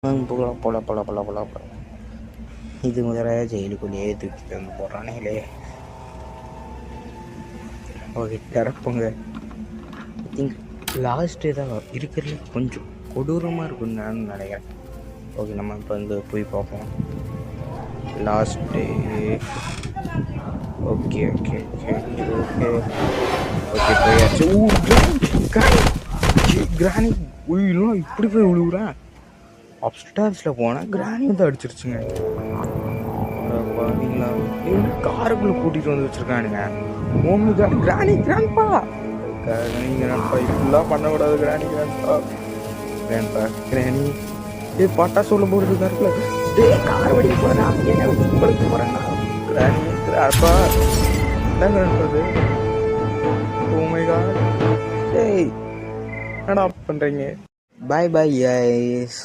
போகலாம் போல போல போல போல போல. இது முதல்ல ஜெயிலுக்குள்ளேயே தூக்கிட்டு வந்து போடுறானுங்களே. ஓகே திறப்புங்க. ஐ திங்க் லாஸ்ட்டு தான் இருக்கிறதுல கொஞ்சம் கொடூரமாக இருக்குன்னு நான் நினைக்கிறேன். ஓகே நம்ம இப்போ வந்து போய் பார்ப்போம் last. Okay okay okay okay okay போயாச்சு. கிராணி உயிலாம் இப்படி போய் விழுவுறேன். அப்ஸ்டார்ஸில் போனால் கிராணி வந்து அடிச்சிருச்சுங்க. பார்த்தீங்களா காருக்குள்ளே கூட்டிகிட்டு வந்து வச்சுருக்கானுங்க. ஓமி கிராணி கிராண்ட்பா கிராணி கிராண்ட்பா இப்படிலாம் பண்ணக்கூடாது. கிராணி கிராண்ட்பா கிராண்ட்பா கிராணி பாட்டா சொல்ல போகிறது காருக்குள்ள. கார் வடி போகிறேன் என்ன உங்களுக்கு போகிறேன்னா கிராணி கிராண்ட்பா என்ன கிராண்ட்பா அது? ஓமை காட். என்னடா பண்ணுறீங்க? பாய் பாய் கைஸ்.